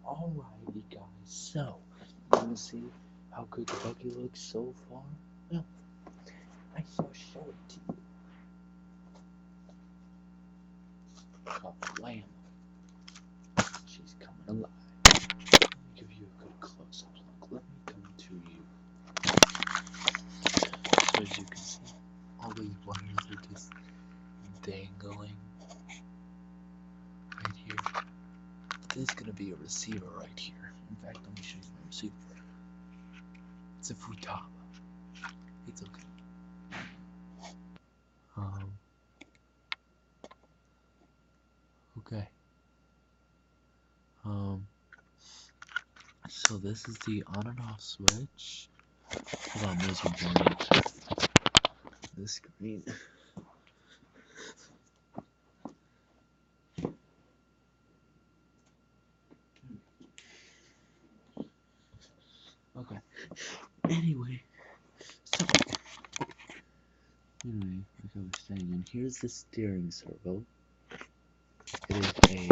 Alrighty guys, so you wanna see how good the buggy looks so far? Well, I shall show it to you. Kablam! She's coming alive. Let me give you a good close-up look. Let me come to you. So as you can see, all these wires are just dangling right here. There's gonna be a receiver right here. In fact, let me show you my receiver. It's a Futaba. It's okay. Okay. So this is the on and off switch. Hold on, there's a burn the screen. Okay. Anyway, like I was saying, and here's the steering servo. It is a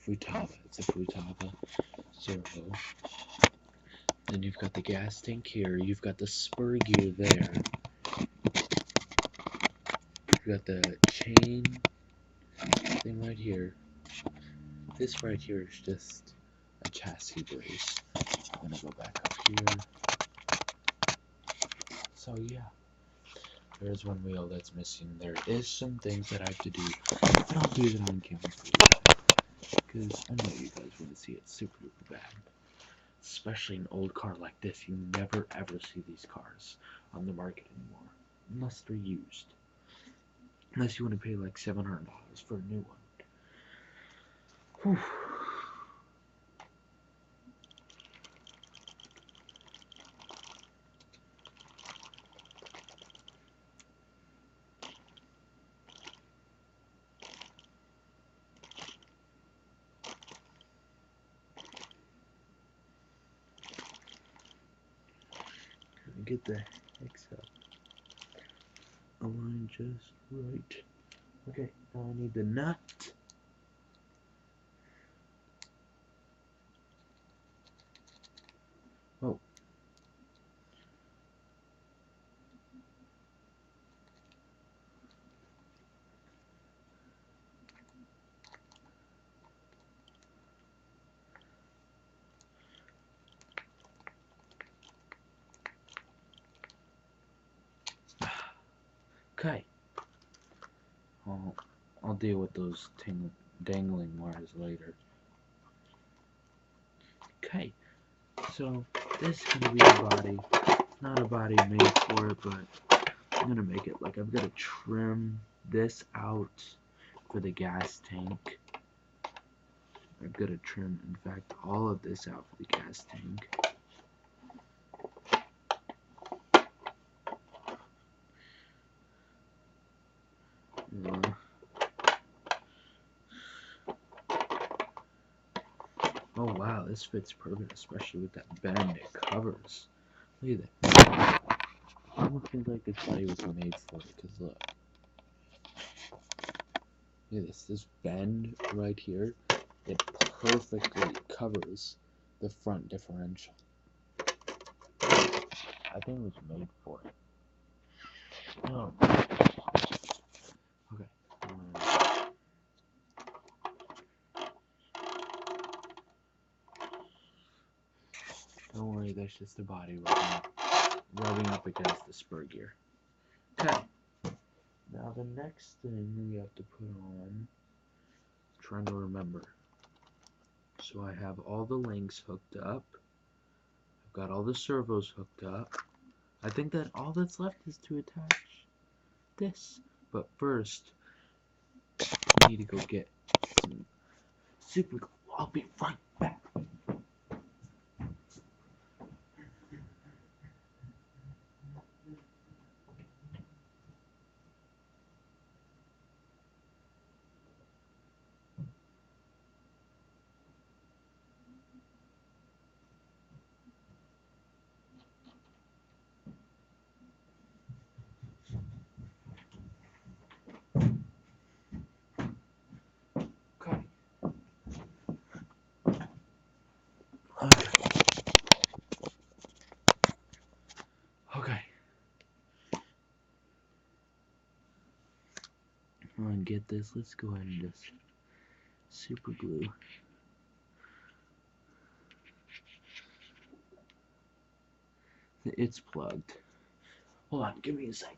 Futaba. It's a Futaba servo. Then you've got the gas tank here. You've got the spur gear there. You've got the chain thing right here. This right here is just a chassis brace. I'm gonna go back up here. So yeah, there's one wheel that's missing. There is some things that I have to do, but I'll do them on camera for you guys, because I know you guys want to see it super duper bad. Especially an old car like this, you never ever see these cars on the market anymore, unless they're used. Unless you want to pay like $700 for a new one. Whew. Get the hex up. Align just right. Okay, now I need the nut. Oh. Okay. I'll deal with those dangling wires later. Okay. So this is gonna be a body. Not a body made for it, but I'm gonna make it like I've got to trim this out for the gas tank. I've got to trim, in fact, all of this out for the gas tank. Oh wow, this fits perfect, especially with that bend it covers. Look at that. I almost feels like this body was made for it, because look. Look at this bend right here, it perfectly covers the front differential. I think it was made for it. No. Okay. Don't worry, that's just the body rubbing up against the spur gear. Okay. Now the next thing we have to put on, I'm trying to remember. So I have all the links hooked up. I've got all the servos hooked up. I think that all that's left is to attach this. But first, I need to go get some super glue. I'll be right back. Okay. Come on, get this. Let's go ahead and just super glue. It's plugged. Hold on, give me a sec.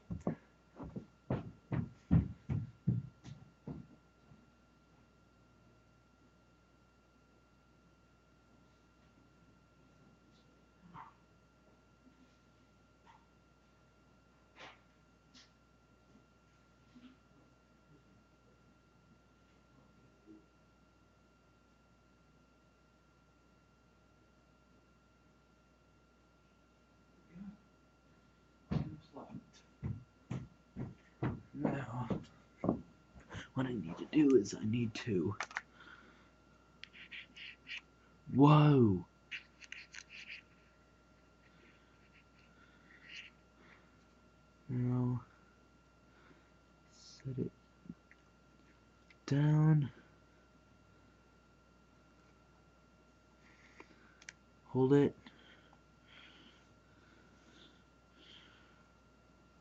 Now, what I need to do is I need to... Whoa! Now, set it down. Hold it.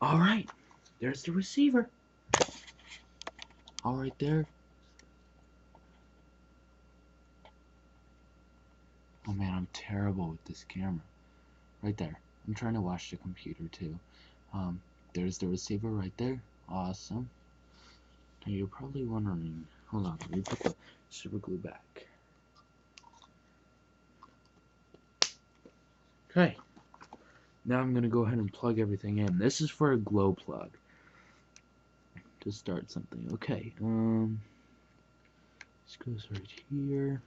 Alright, there's the receiver. All right there. Oh man, I'm terrible with this camera. Right there. I'm trying to watch the computer too. There's the receiver right there. Awesome. Now you're probably wondering, hold on, let me put the super glue back. Okay. Now I'm gonna go ahead and plug everything in. This is for a glow plug. To start something. Okay, this goes right here.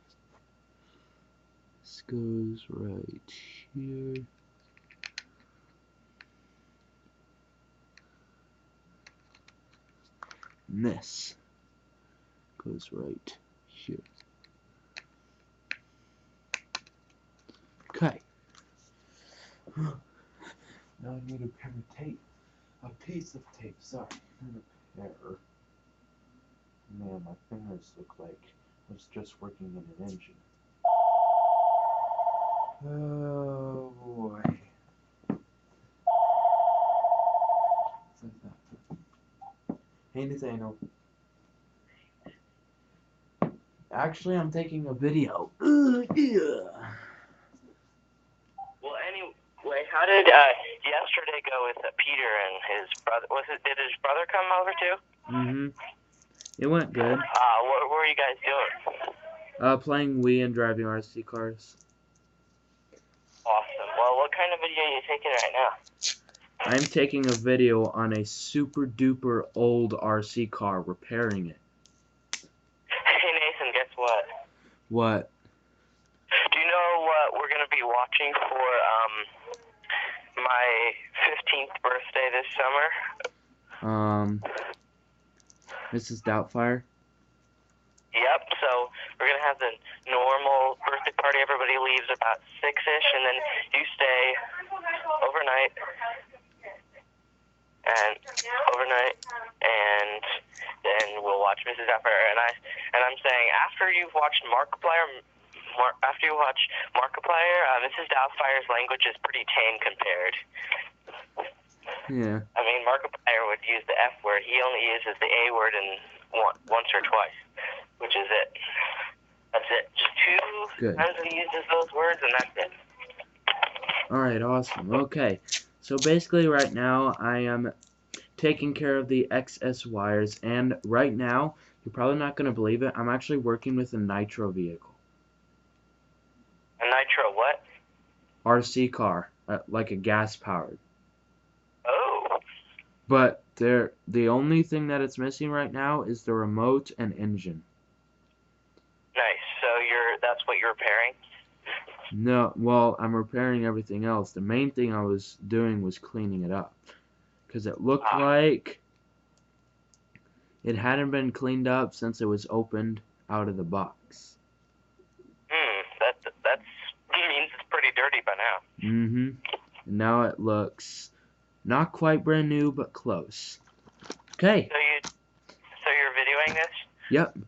This goes right here. And this goes right here. Okay. Now I need a pair of tape. A piece of tape, sorry. Not a pair. Man, my fingers look like I was just working in an engine. Oh boy. Hey Nathaniel. Actually, I'm taking a video. Yeah. Well, anyway, how did yesterday go with Peter and his brother? Did his brother come over too? Mm-hmm. It went good. What were you guys doing? Playing Wii and driving RC cars. Awesome. Well, what kind of video are you taking right now? I'm taking a video on a super duper old RC car, repairing it. Hey Nathan, guess what? What? Do you know what we're gonna be watching for my 15th birthday this summer? Mrs. Doubtfire? Yep, so we're going to have the normal birthday party. Everybody leaves about 6-ish, and then you stay overnight, and then we'll watch Mrs. Doubtfire. And I'm saying, after you've watched Markiplier, Mrs. Doubtfire's language is pretty tame compared. Yeah. I mean, Markiplier would use the F word. He only uses the A word once or twice, which is it. That's it. Just 2 times he uses those words, and that's it. Alright, awesome. Okay. So basically right now, I am taking care of the XS wires, and right now, you're probably not going to believe it, I'm actually working with a nitro vehicle. A nitro what? RC car, like a gas-powered. Oh. But the only thing that it's missing right now is the remote and engine. Nice. So that's what you're repairing? No, well, I'm repairing everything else. The main thing I was doing was cleaning it up. Because it looked like it hadn't been cleaned up since it was opened out of the box. That means it's pretty dirty by now. Mm-hmm. And now it looks not quite brand new, but close. Okay. So you're videoing this? Yep.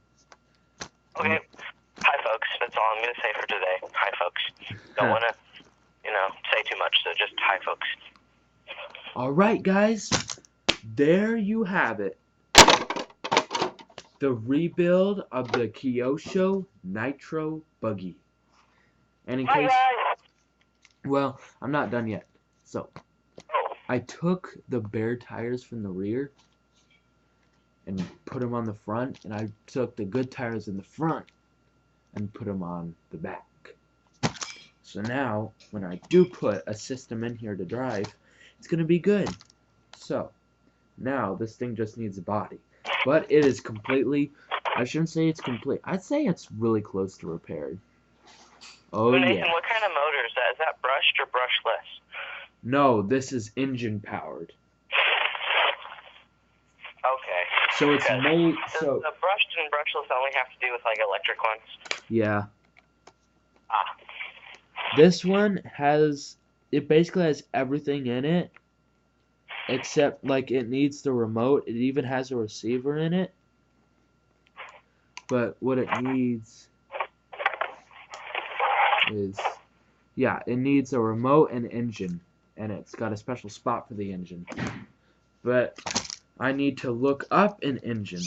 Okay. Hi, folks. That's all I'm going to say for today. Hi, folks. Don't want to, say too much, so just hi, folks. Alright, guys. There you have it. The rebuild of the Kyosho Nitro buggy. And in case... Well, I'm not done yet. So, I took the bare tires from the rear and put them on the front, and I took the good tires in the front and put them on the back. So now, when I do put a system in here to drive, it's going to be good. So, now this thing just needs a body. But it is completely, I shouldn't say it's complete, I'd say it's really close to repaired. Oh, Nathan, yeah. what kind of motor is that? Is that brushed or brushless? No, this is engine powered. Okay. So it's made, so... The brushed and brushless only have to do with, like, electric ones? Yeah. Ah. This one has, it basically has everything in it, except, like, it needs the remote. It even has a receiver in it. But what it needs is, yeah, it needs a remote and engine. And it's got a special spot for the engine. But I need to look up an engine.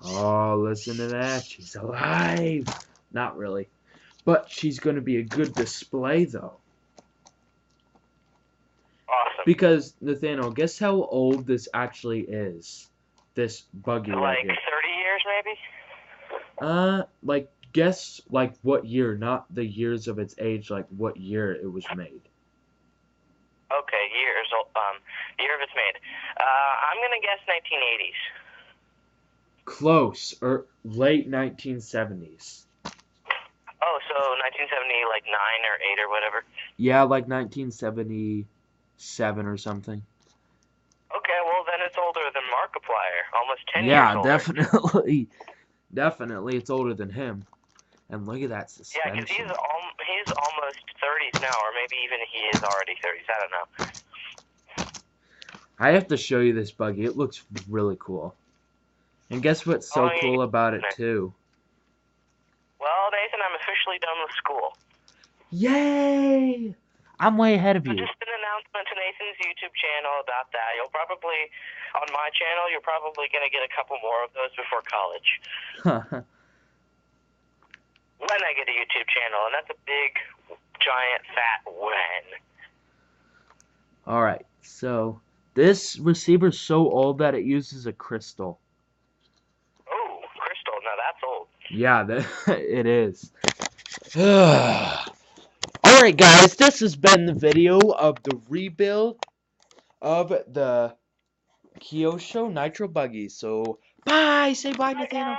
Oh, listen to that. She's alive. Not really. But she's going to be a good display, though. Awesome. Because, Nathaniel, guess how old this actually is? This buggy right here. Like 30 years, maybe? Like, guess, like, what year, not the years of its age, like, what year it was made. Okay, year of its made. I'm going to guess 1980s. Close, or late 1970s. Oh, so 1970, like 9 or 8 or whatever? Yeah, like 1977 or something. Okay, well then it's older than Markiplier. Almost 10 years Yeah, older. definitely. Definitely, it's older than him. And look at that suspension. Yeah, because he's almost 30s now, or maybe even he is already 30s. I don't know. I have to show you this buggy. It looks really cool. And guess what's so cool about it, too? Well, Nathan, I'm officially done with school. Yay! I'm way ahead of you. Just an announcement to Nathan's YouTube channel about that. You'll probably, on my channel, you're probably going to get a couple more of those before college. When I get a YouTube channel, and that's a big, giant, fat when. Alright, so this receiver's so old that it uses a crystal. Oh, crystal. Now that's old. Yeah, it is. Alright guys, this has been the video of the rebuild of the Kyosho Nitro Buggy. So, bye! Say bye, Nathaniel.